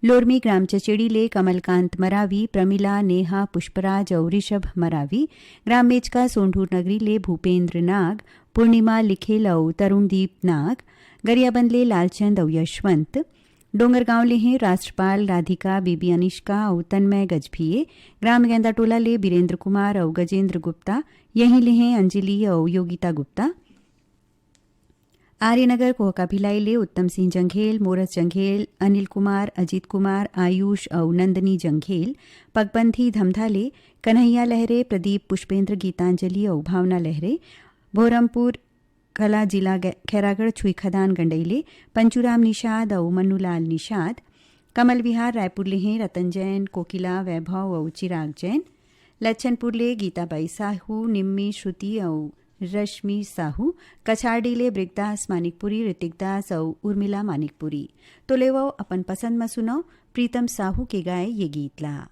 Lormi gram चचेड़ी ले कमलकांत मरावी, प्रमिला, नेहा, पुष्पराज और Rishabh Maravi, gram मेचका सोंढूर नगरी ले भूपेंद्र नाग, पूर्णिमा लिखेल और तरुणदीप नाग, गरियाबंद ले लालचंद और यशवंत, डोंगरगांव ले हैं राष्ट्रपाल, राधिका, बीबी अनिष्का और तन्मय गजभिये, ग्राम गेंदाटोला ले बीरेंद्र कुमार और गजेंद्र गुप्ता, यहीं ले हैं अंजलि और योगिता गुप्ता, आर्यनगर कोहका भिलाई ले उत्तम सिंह जंघेल, मोरस जंघेल, अनिल कुमार, अजीत कुमार, आयुष और नंदनी जंघेल, पगबंधी धमधा ले कन्हैया लहरे, प्रदीप, पुष्पेंद्र, गीतांजलि और भावना लहरे, भोरमपुर कला जिला खैरागढ़ छुई खदान गंडईले पंचुराम निषाद और मन्नूलाल निषाद, कमल विहार रायपुर ले हैं रतन जैन, कोकिला, वैभव और चिराग जैन, लच्छनपुर ले गीताबाई साहू, निम्मी, श्रुति और रश्मि साहू, कछाड़ी ले ब्रिकदास मानिकपुरी, ऋतिक दास और उर्मिला मानिकपुरी। तो ले वो अपन पसंद में सुनो प्रीतम साहू के गाए ये गीत ला।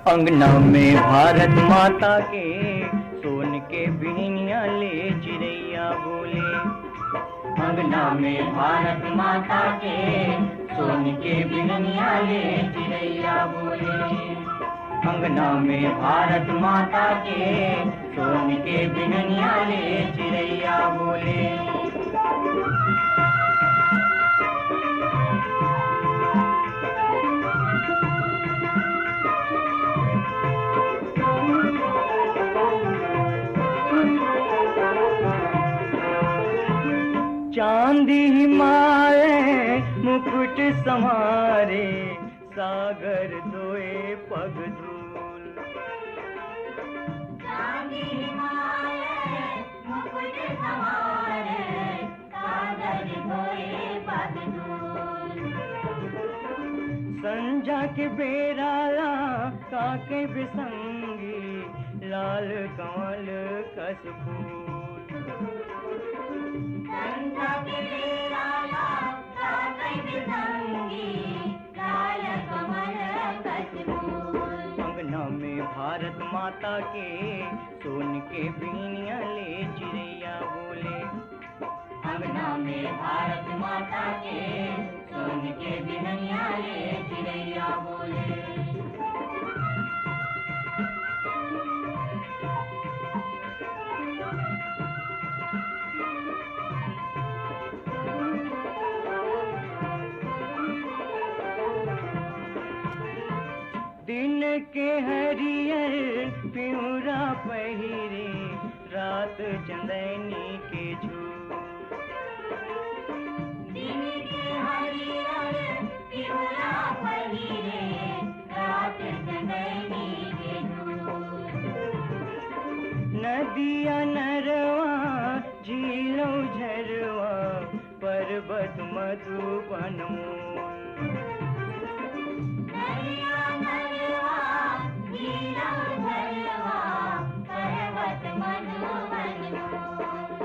अंगना में भारत माता के सोन के बिहनिया ले चिड़ैया बोले। अंगना में भारत माता के सोन के बिहनिया ले चिड़ैया बोले। अंगना में भारत माता के सोन के बिहनिया ले चिड़ैया बोले। चांदी हिमालय मुकुट समारे, सागर दोए पग धूल। चांदी हिमालय मुकुट समारे, सागर दोए पग धूल। संजा के बेराला काके बिसंगी, लाल कमल कस फूल। संजा के बेराला काके बिसंगी, लाल कमल कस फूल। अंगना में भारत माता के सोन के बिहनिया ले चिड़ैया बोले। अंगना में भारत माता के सोन के बिहनिया ले चिड़ैया बोले। दिन के हरियर पिउरा पहिरे, रात चंदनी के झूल। दिन के हरियर पिउरा पहिरे, रात चंदनी के झूल। नदिया नरवा झीलों झरवा, पर्वत मधुबन मोल।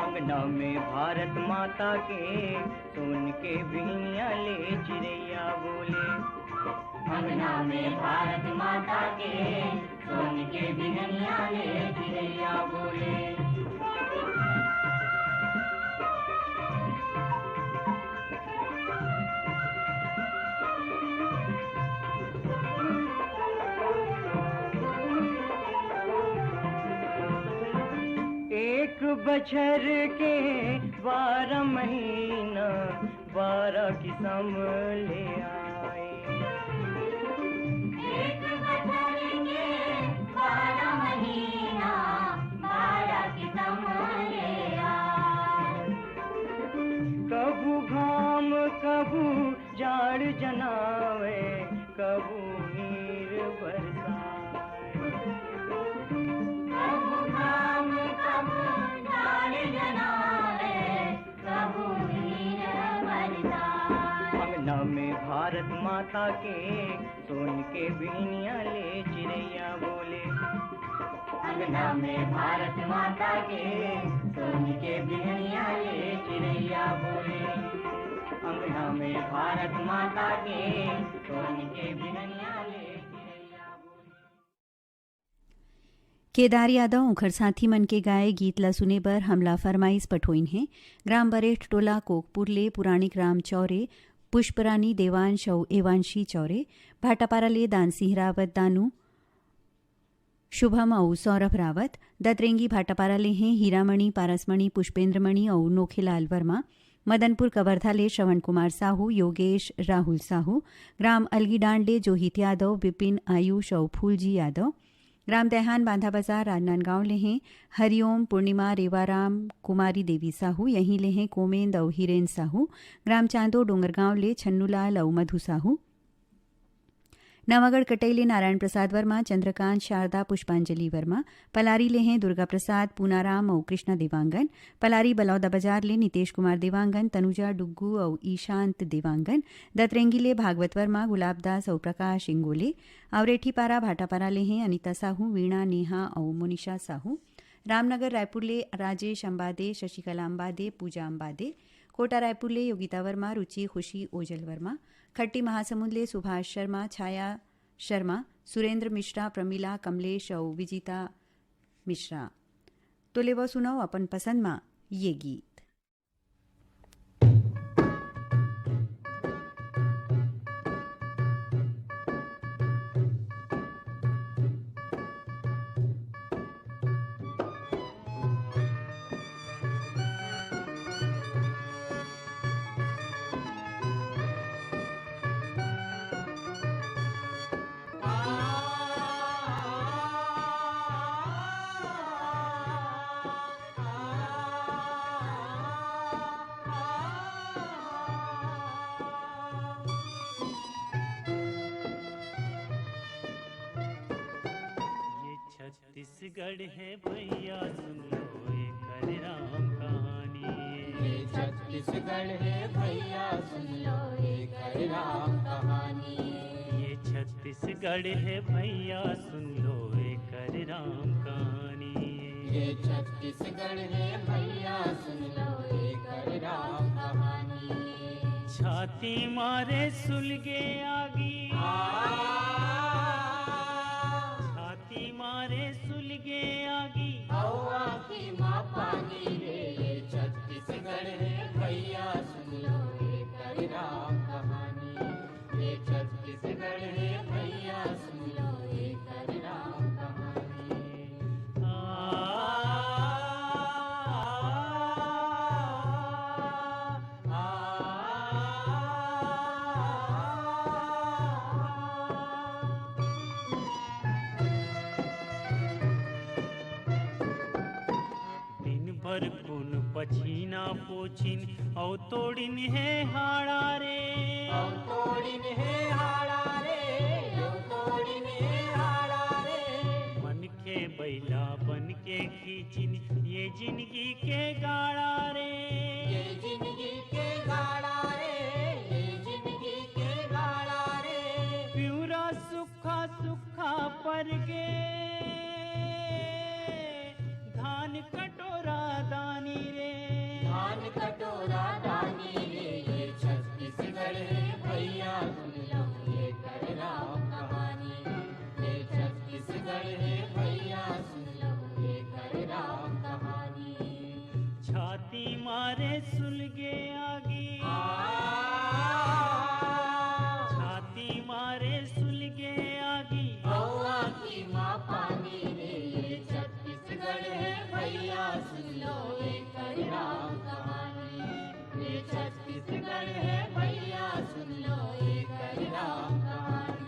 अंगना में भारत माता के सोन के बिहनिया ले चिड़ैया बोले। अंगना में भारत माता के सोन के बिहनिया ले चिड़ैया बोले। एक बछर के 12 महीना, 12 किस्म ले आए। एक बछर के 12 महीना, 12 किस्म ले आए। कबू घाम कबू जाड़ जनावे, कबू नीर बरसाए। अंगना में भारत माता के सोन के बिहनिया ले चिड़ैया बोले। अंगना में भारत माता के सोन के बिहनिया ले चिड़ैया बोले। अंगना में भारत माता के सोन के बिहनिया ले चिड़ैया बोले। केदार यादव उखर साथी मन के गाए गीत ला सुने बर हमला फरमाइश पठोइन है। ग्राम बरेठ टोला कोकपुरले पुराणिक राम चौरे, पुष्परानी देवांश और एवांशी चौरे, भाटापारा ले दानसिंह रावत दानू, शुभम और सौरभ रावत, दतरेंगी भाटापारा ले हैं हीरामणि, पारसमणि, पुष्पेंद्रमणि और नोखेलाल वर्मा, मदनपुर कवर्धा ले श्रवण कुमार साहू, योगेश राहुल साहू, ग्राम अलगीडांड ले जोहित यादव, विपिन, आयुष और फूलजी यादव, ग्राम दैहान बांधा बाजार राजनांदगांव ले हैं हरिओम, पूर्णिमा, रेवाराम, कुमारी देवी साहू, यहीं ले हैं कोमेंद और हिरेन साहू, ग्राम चांदो डोंगरगांव ले छन्नूलाल और मधु साहू, नवागढ़ कटैले नारायण प्रसाद वर्मा, चंद्रकांत, शारदा, पुष्पांजलि वर्मा, पलारी ले हैं दुर्गा प्रसाद, पूनाराम और कृष्णा देवांगन, पलारी बलौदा बाजार ले नितेश कुमार देवांगन, तनुजा डुग्गू और ईशांत देवांगन, दतरेंगी ले भागवत वर्मा, गुलाबदास और प्रकाश इंगोले, अवरेठीपारा भाटापारा ले हैं अनिता साहू, वीणा, नेहा और मुनिशा साहू, रामनगर रायपुर ले राजेश अंबादे, शशिकला अंबादे, पूजा अंबादे, कोटा रायपुर ले योगिता वर्मा, रुचि, खुशी, ओजल वर्मा, खट्टी महासमुंद ले सुभाष शर्मा, छाया शर्मा, सुरेंद्र मिश्रा, प्रमिला, कमलेश और विजिता मिश्रा। तो ले वो सुनाओ अपन पसंद मा ये गीत। छत्तीसगढ़ है भैया सुन लो एक हरे राम कहानी। ये छत्तीसगढ़ है भैया सुन लो एक हरे राम कहानी। ये छत्तीसगढ़ है भैया सुन लो एक हरे राम कहानी। ये छत्तीसगढ़ है भैया सुन लो एक हरे राम कहानी। छाती मारे सुलगे आगी, छाती मारे सुलगे आगी, हवा की माँ पानी रे। ये छत्तीसगढ़ है भैया सुन लो एक हरे राम कहानी। ये छत्तीसगढ़ है भैया सुन लो एक हरे राम कहानी। दिन भर खून पछीना पोछिन औ तोड़िन है हाड़ा रे। औ तोड़िन है हाड़ा रे, औ तोड़िन है हाड़ा रे। मन के बैला बन के खींचिन ये जिंदगी के गाड़ा रे। ये जिंदगी के गाड़ा रे, ये जिंदगी के गाड़ा रे। प्यूरा सुखा सुखा पर गे, धान कटोरा दानी रे। धान कटोरा दानी रे। ये छत्तीसगढ़ है भैया सुन लो ये हरे राम कहानी। ये छत्तीसगढ़ है भैया सुन लो ये हरे राम कहानी। छाती मारे सुलगे आगी, छाती मारे सुलगे आगी, हवा की माँ पानी रे। ये छत्तीसगढ़ है भैया सुन लो एक हरे राम कहानी। ये छत्तीसगढ़ है भैया सुन लो एक हरे राम कहानी।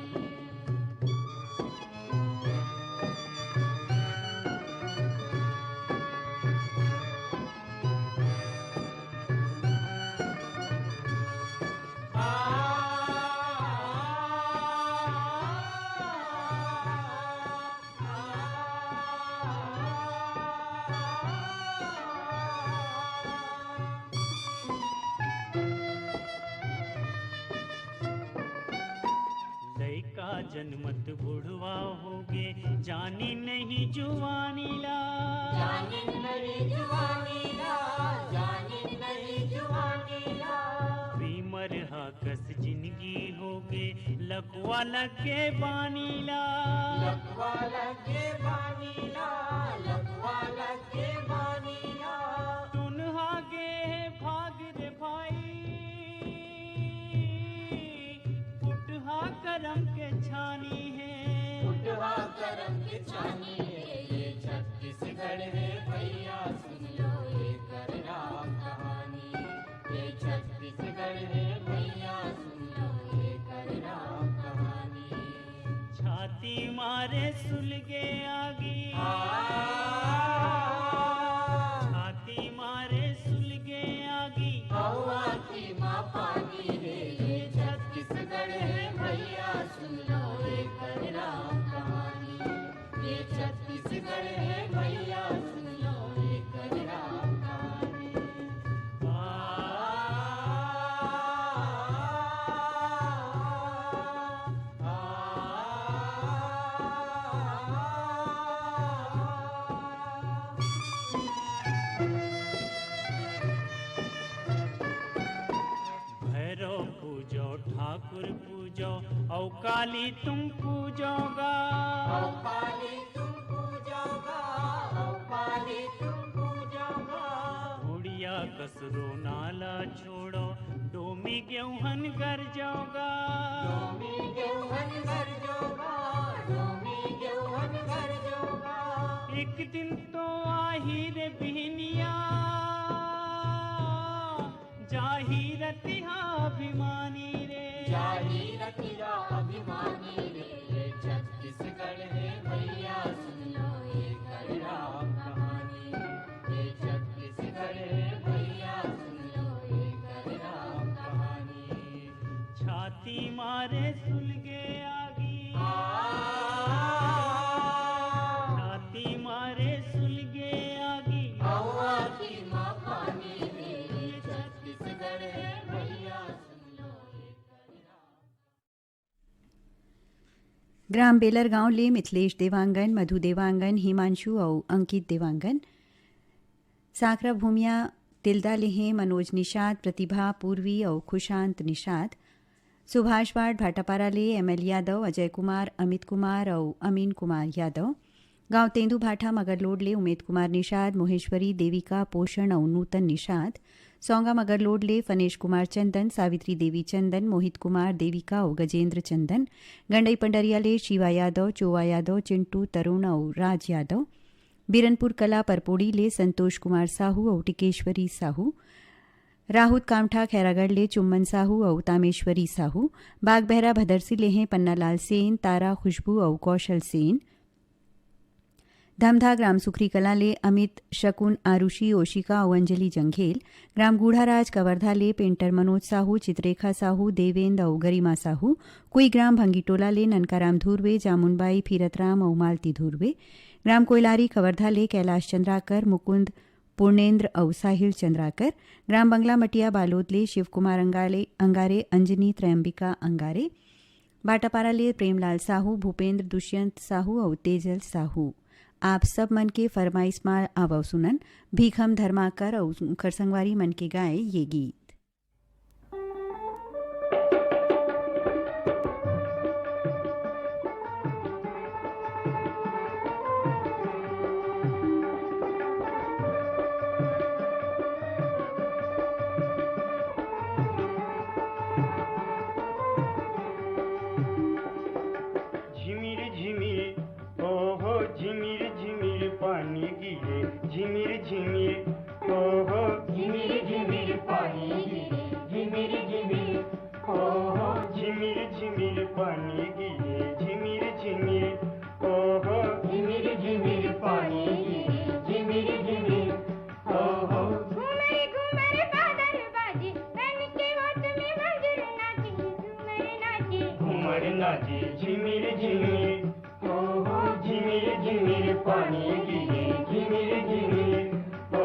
लइका जनमत बुढ़वा होगे जानी नहीं जुवानी ला। जानी नहीं जुवानी ला, जानी नहीं जुवानी ला। प्रेम बस जिंदगी होगे लकवा लगे बानीला, लकवा लगे बानीला, लकवा लगे बानीला। सुन हागे भाग रे भाई, फुटहा करम के छानी है, फुटहा करम के छानी है। ये छत्तीसगढ़ है भैया सुन लो ये कर राम कहानी। ये छत्तीसगढ़ है भैया सुन लो ये कर राम कहानी। छाती मारे सुलगे आगी, छाती मारे सुलगे आगी, हवा की माँ पानी है। ये छत्तीसगढ़ है भैया सुन लो ये कर राम कहानी। ये छत्तीसगढ़ है भैया सुन लो ये कर राम कहानी। भैरव पूजो ठाकुर पूजो औ काली तुम पूजोगा, औ काली तुम पूजोगा, औ काली तुम पूजोगा। उड़िया कसरो नाला छोड़ो डोमी गेहूं घर जाओगा, डोमी गेहूं घर जोगा, डोमी गेहूं घर जोगा। एक दिन तो आही रे बिहनिया, जाही रतिहा अभिमानी रे, जाही रतिया अभिमानी रे। ये छत्तीसगढ़ है भैया सुन लो ये कर राम कहानी। ये छत्तीसगढ़ है भैया सुन लो ये कर राम कहानी। छाती मारे सुलगे आगी, छाती मारे सुलगे आगी, हवा की माँ पानी रे। ये छत्तीसगढ़ है भैया सुन लो ये कर राम। ग्राम बेलरगांव ले मिथिलेश देवांगन, मधु देवांगन, हिमांशु और अंकित देवांगन। साखरा भूमिया तिल्दा लेहें मनोज निषाद, प्रतिभा पूर्वी और खुशांत निषाद। सुभाषवाड़ भाटापारा ले एमएल यादव, अजय कुमार, अमित कुमार और अमीन कुमार यादव। गांव तेंदू भाठा मगरलोड ले उमेद कुमार निषाद, मोहेश्वरी देविका पोषण और नूतन निषाद। सौंगा मगरलोड ले फनेश कुमार चंदन, सावित्री देवी चंदन, मोहित कुमार देविका और गजेंद्र चंदन। गंडई पंडरिया ले शिवा यादव, चोवा यादव, चिंटू तरुण और राज यादव। बीरनपुर कला परपोड़ी ले संतोष कुमार साहू और टिकेश्वरी साहू। राहुत कामठा खैरागढ़ ले चुम्बन साहू और तामेश्वरी साहू। बागबहरा भदरसी ले हैं पन्नालाल सेन, तारा खुशबू और कौशल सेन। धमधा ग्राम सुखरी कला ले अमित, शकुन, आरुषि, ओशिका और अंजलि जंघेल। ग्राम गूढ़ाराज कवर्धा ले पेंटर मनोज साहू, चित्रेखा साहू, देवेंद्र और गरिमा साहू। कुई ग्राम भंगीटोला ले ननकाराम धुर्वे, जामुनबाई, फीरतराम और मालती धुर्वे। ग्राम कोयलारी कवर्धा ले कैलाश चंद्राकर, मुकुंद, पूर्णेंद्र और साहिल चंद्राकर। ग्राम बंगला मटिया बालोद ले शिव कुमार अंगारे, अंजनी त्रयंबिका अंगारे। बाटापारा ले प्रेमलाल साहू, भूपेंद्र, दुष्यंत साहू और तेजल साहू। आप सब मन के फरमाइश मार आवव सुनन। भीखम धर्माकर और खरसंगवारी मन के गाए ये गीत। झिमिर झिमिर हो झिमिर झिमिर पानी गिरे, झिमिर झिमिर हो झिमिर झिमिर पानी गिरे, झिमिर झिमिर हो झिमिर झिमिर पानी गिरे, झिमिर झिमिर हो झिमिर झिमिर पानी गिरे, झिमिर झिमिर हो घूमर घूमर बादल बाजे, तन के ओट में मंजर नाची, घूमर नाची। घूमर नाचे, झिमिर झिमिर हो झिमिर झिमिर पानी गिरे, झिमिर झिमिर हो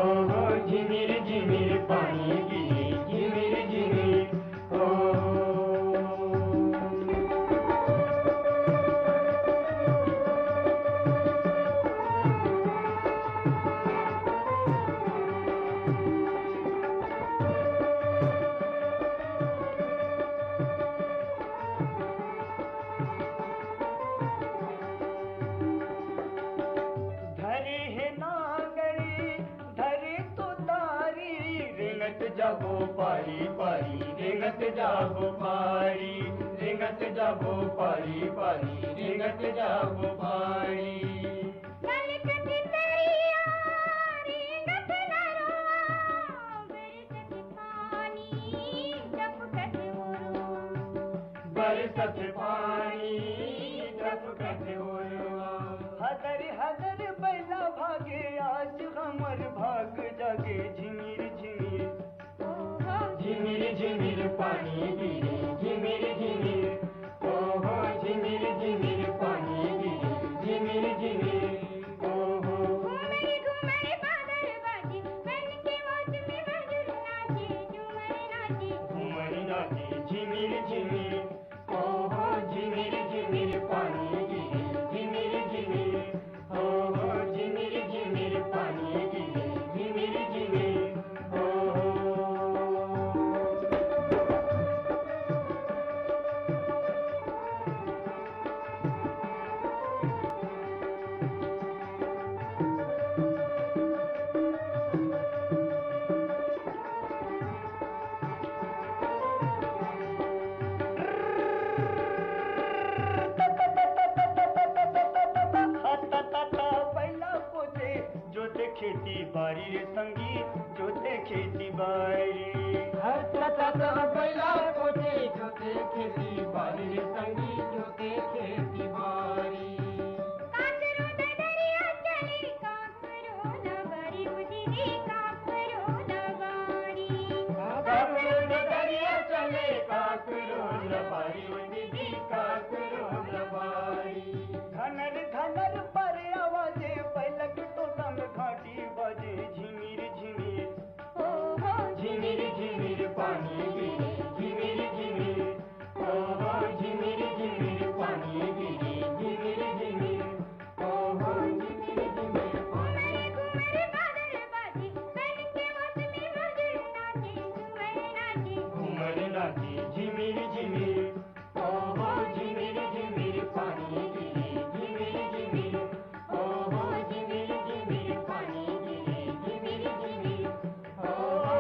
झिमिर झिमिर पानी गिरे, झिमिर झिमिर हो। जाबो पारी पारी रेंगत जाबो पारी रेंगत जाबो पारी पारी रेंगत जाबो पारी कलकत्ती तरिया रेंगत नरवा बरसत पानी टपकत मोरवा बरसत पानी टपकत ओरवा हदर हदर बैला भागे आज हमर भाग जागे झिमिर झिमिर ओहो झिमिर झिमिर पानी गिरे झिमिर झिमिर ओहो झिमिर झिमिर पानी गिरे झिमिर झिमिर ओहो घूमर घूमर बादल बाजे बन के मौसमी मधुर नाचे झूमर नाचे घूमर नाचे झिमिर झिमिर ओहो झिमिर झिमिर पानी गिरे झिमिर झिमिर ओहो झिमिर झिमिर पानी गिरे झिमिर झिमिर ओहो पहिला पोते जोते खेती बारी रे संगी जोते खेती बारी पहिला पोते जोते खेती बारी रे संगी जोते खेती बारी काकरो दरिया चले काकरो नगरी उदिनी काकरो नगारी काकरो दरिया चले काकरो नबारी उदिनी काकरो नबारी घनर घनर पर आवाजे पलक तो संग घाटी बजे झिमिर झिमिर ओहो झिमिर झिमिर पानी गिरे झिमिर झिमिर ओहो झिमिर झिमिर पानी गिरे झिमिर झिमिर ओहो झिमिर झिमिर पानी घूमर बादल बाजे बन के मौसमी मधुर नाचे झूमर नाचे घूमर नाचे झिमिर झिमिर ओहो झिमिर झिमिर पानी गिरे झिमिर झिमिर ओहो झिमिर झिमिर पानी गिरे झिमिर झिमिर ओहो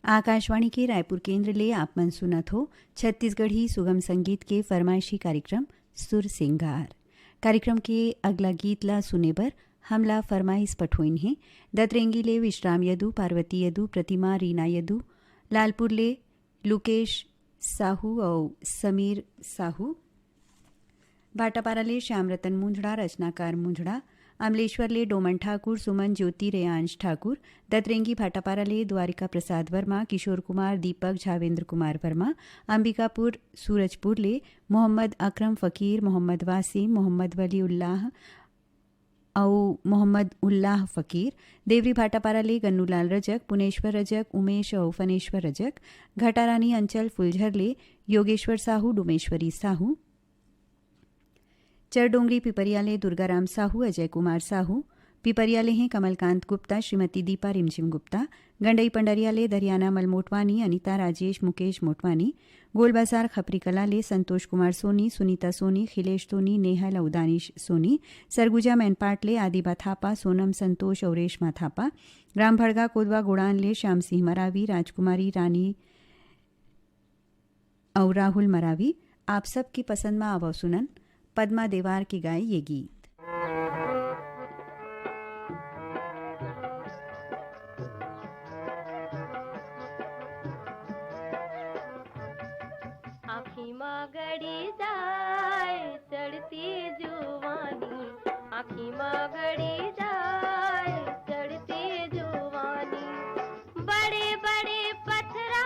आकाशवाणी के रायपुर केंद्र ले आप मन सुनत हो छत्तीसगढ़ी सुगम संगीत के फरमाइशी कार्यक्रम सुर सिंगार। कार्यक्रम के अगला गीत ला सुने बर हमला फरमाइश पठोइन है दतरेंगी ले विश्राम यदु पार्वती यदु प्रतिमा रीना यदु लालपुर ले लुकेश साहू और समीर साहू भाटापारा ले श्याम रतन मुंझड़ा रचनाकार मुंझड़ा अमलेश्वर ले डोमन ठाकुर सुमन ज्योति रेयांश ठाकुर दतरेंगी भाटापारा ले द्वारिका प्रसाद वर्मा किशोर कुमार दीपक झावेंद्र कुमार वर्मा अंबिकापुर सूरजपुर ले मोहम्मद अकरम फ़कीर मोहम्मद वासिम मोहम्मद वली उल्लाह और मोहम्मद उल्लाह फ़कीर देवरी भाटापारा ले गन्नूलाल रजक पुनेश्वर रजक उमेश और फनेश्वर रजक घटारानी अंचल फुलझर ले योगेश्वर साहू डोमेश्वरी साहू चरडोंगरी पिपरियाले दुर्गाराम साहू अजय कुमार साहू पिपरियाले हैं कमलकांत गुप्ता श्रीमती दीपा रिमझिम गुप्ता गंडई पंडरियाले दरियाना मल मोटवानी अनिता राजेश मुकेश मोटवानी गोलबाजार खपरी कला ले संतोष कुमार सोनी सुनीता सोनी खिलेश सोनी नेहा लउदानिश सोनी सरगुजा मैनपाट ले आदिबा थापा सोनम संतोष और रेशमा थापा ग्राम भड़गा कोदवा गुड़ान ले श्याम सिंह मरावी राजकुमारी रानी और राहुल मरावी। आप सब की पसंद में आवो सुनन पद्मा देवार की गाय ये गीत। आँखी माँ गड़ी जाए चढ़ती जुवानी आँखी माँ गड़ी जाए चढ़ती जुवानी बड़े बड़े पत्थरा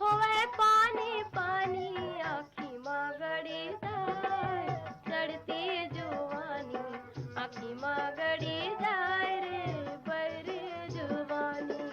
होवे पानी पानी आँखी माँ गड़ी जाए चढ़ती जुवानी आँखी माँ गड़ी जाए रे बड़े जुवानी।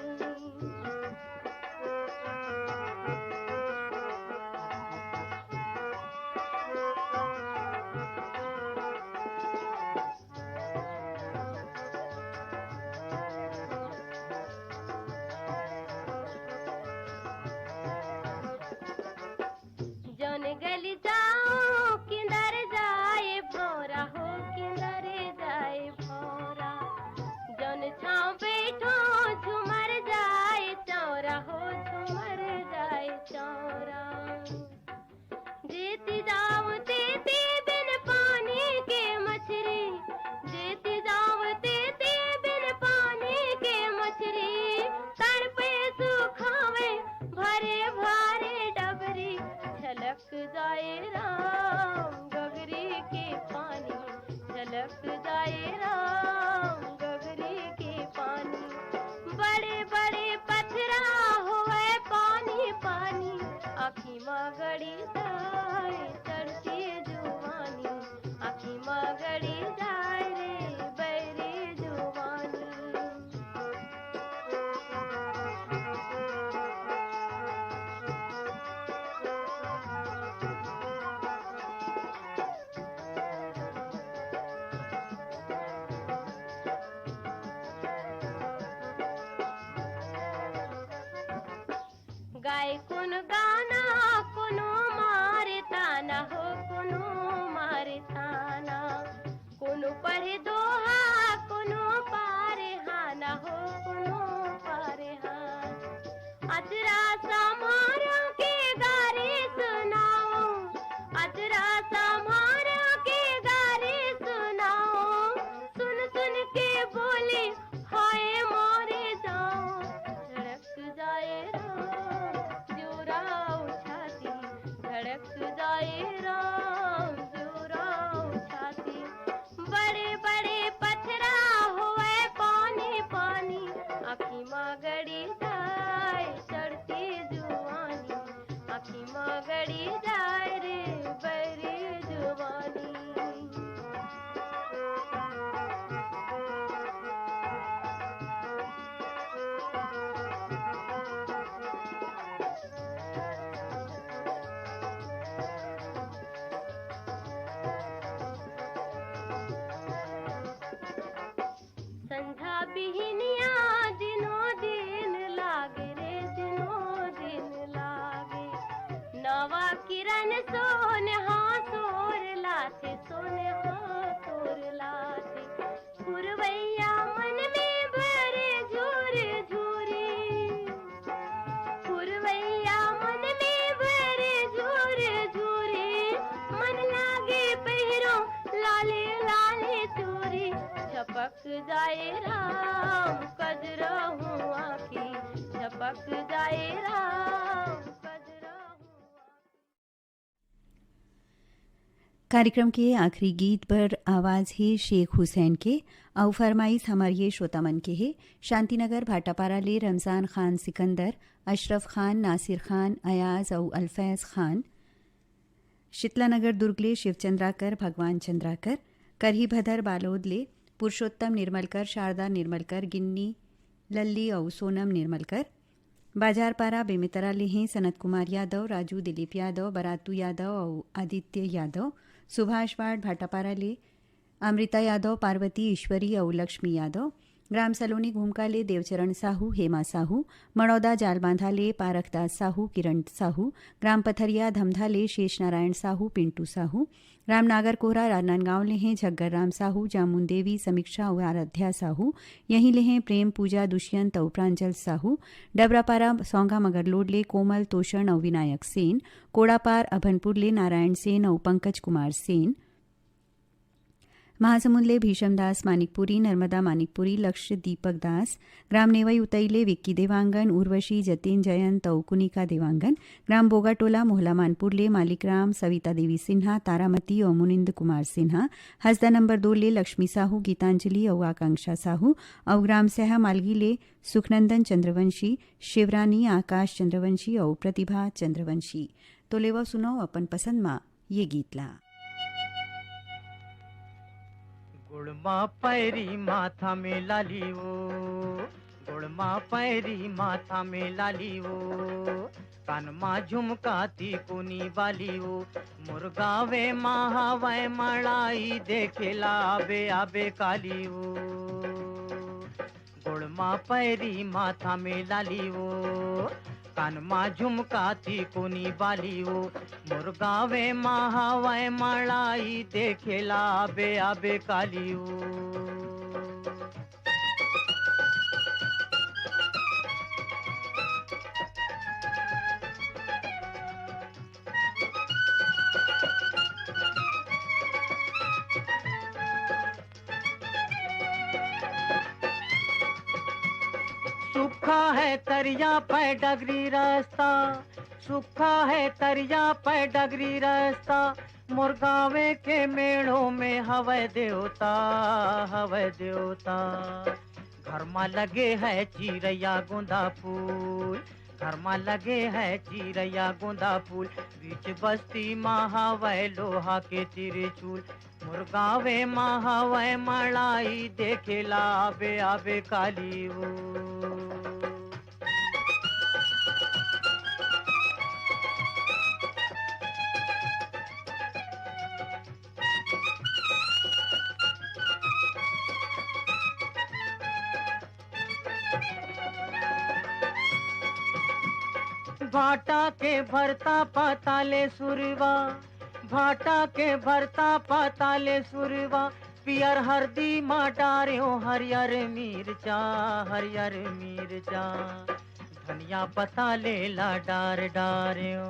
गाय कुन गाना कुनो मारे ताना हो कुनो मारे ताना कुनो पढ़े दोहा कुनो पारे हाना हो कुनो पारे हान अजरा समारा के गारे सुनाओ अजरा समारा के गारे सुनाओ सुन सुन के बोले हाय मारे जाओ धड़क जाए राम जोरा उठाती धड़क जाए राम जोरा उठाती बड़े बड़े पथरा हुए पानी पानी आँखी माँ गड़ी जाए चढ़ती जुआनी आँखी माँ गड़ी जाए रे बड़ी जुआनी संझा बिहनिया दिनों दिन लागे रे दिनों दिन लागे नवा किरण सोने हाँ सोर लाते सोने हाँ सोर लाते पुरवैया मन में भरे झूरे झूरे पुरवैया मन में भरे झूरे झूरे मन लागे पहिरो लाले लाले चूरी झपक जाए राम कजरा हूँ आँखी झपक जाए राम कजरा हूँ कार्यक्रम के आखिरी गीत पर आवाज़ है शेख हुसैन के औ फरमाइश हमारे ये श्रोतामन के है शांतिनगर भाटापारा ले रमज़ान खान सिकंदर अशरफ खान नासिर खान अयाज और अल्फैज़ खान शीतलानगर दुर्गले शिवचंद्राकर भगवान चंद्राकर करही भदर बालोदले पुरुषोत्तम निर्मलकर शारदा निर्मलकर गिन्नी लल्ली और सोनम निर्मलकर बाजारपारा बेमितरा ले हैं सनत कुमार यादव राजू दिलीप यादव बरातू यादव और आदित्य यादव सुभाष वार्ड भाटापारा ले अमृता यादव पार्वती ईश्वरी और लक्ष्मी यादव ग्राम सलोनी घूमका ले देवचरण साहू हेमा साहू मड़ौदा जालबांधा ले पारखदास साहू किरण साहू ग्राम पथरिया धमधा ले शेष नारायण साहू पिंटू साहू ग्राम नागर कोहरा राजनांदगांव ले हैं झग्गर राम साहू जामुन देवी समीक्षा और आराध्या साहू यहीं ले हैं प्रेम पूजा दुष्यंत और प्रांजल साहू डबरापारा सौंगा मगरलोड ले कोमल तोषण और विनायक सेन कोड़ापार अभनपुर ले नारायण सेन और पंकज कुमार सेन महासमुंद ले भीषमदास मानिकपुरी नर्मदा मानिकपुरी लक्ष्य दीपक दास ग्राम नेवई उतईले विक्की देवांगन उर्वशी जतिन जयंत और कुनिका देवांगन ग्राम बोगाटोला मोहला मानपुर ले मालिकराम सविता देवी सिन्हा तारामती और मुनिंद कुमार सिन्हा हसदा नंबर 2 ले लक्ष्मी साहू गीतांजलि और आकांक्षा साहू और ग्राम सहा मालगी ले सुखनंदन चंद्रवंशी शिवरानी आकाश चंद्रवंशी और प्रतिभा चंद्रवंशी तो लेवा सुनो अपन पसंद मा ये गीत ला गुड़मा पैरी माथा में लाली वो गुड़मा पैरी माथा में लाली वो कानमा झुमकाती कुनी बाली वो मुर्गावे महावे मड़ाई देखेला आबे आबे काली वो गुड़मा पैरी माथा में लाली वो कानमा झुमकाती कुनी बाली वो मुर्गावे महावे मड़ाई देखेला आबे आबे काली वो सूखा है तरिया पे डगरी रास्ता सूखा है तरिया पे डगरी रास्ता मुर्गावे के मेड़ों में हवे देवता घर में लगे है चिरैया गोंदा फूल घर में लगे है चिरैया गोंदा फूल बीच बस्ती महावे लोहा के त्रिशूल मुर्गावे महावे मड़ाई देखेला आबे आबे काली वो भाटा के भरता पाताले सुरवा, भाटा के भरता पाताले सुरवा, पियर हरदी मा डार्यो हरियर मिर्चा, हरियर मिर्चा। धनिया पता लेला डार डार्यो,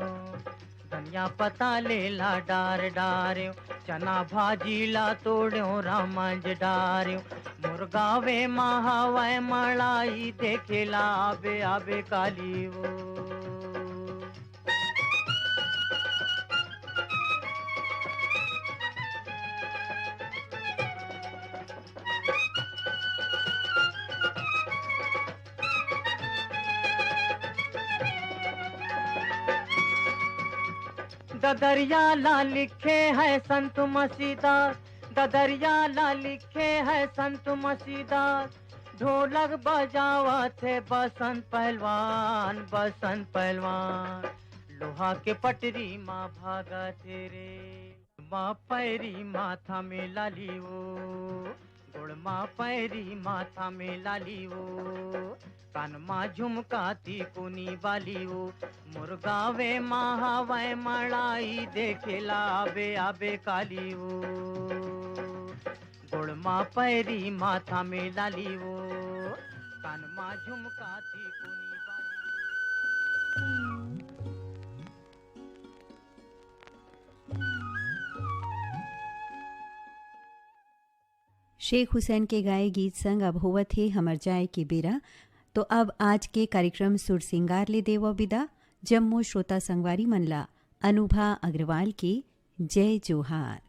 धनिया पता लेला डार डार्यो, चना भाजी ला तोड़्यो रामंज डार्यो, मुर्गावे महावै मड़ाई देखेला आबे आबे काली वो। ददरिया ला लिखे है संत मसीदास, ददरिया ला लिखे है संत मसीदास, ढोलक बजावा थे बसंत पहलवान, बसंत पहलवान। लोहा के पटरी माँ भागा तेरे, माँ पैरी माथा में लाली वो, गुड़ माँ पैरी माथा में लाली वो, कान माँ झुमकाती कुनी बाली वो, मुर्गावे महावै मड़ाई देखेला आबे आबे काली वो, गुड़ माँ पैरी माथा में लाली वो, कान माँ झुमकाती कुनी बाली। शेख हुसैन के गाए गीत संग अब होवत है हमर जाए के बेरा। तो अब आज के कार्यक्रम सुर सिंगार ले देव विदा। जम्मू श्रोता संगवारी मनला अनुभा अग्रवाल की जय जोहार।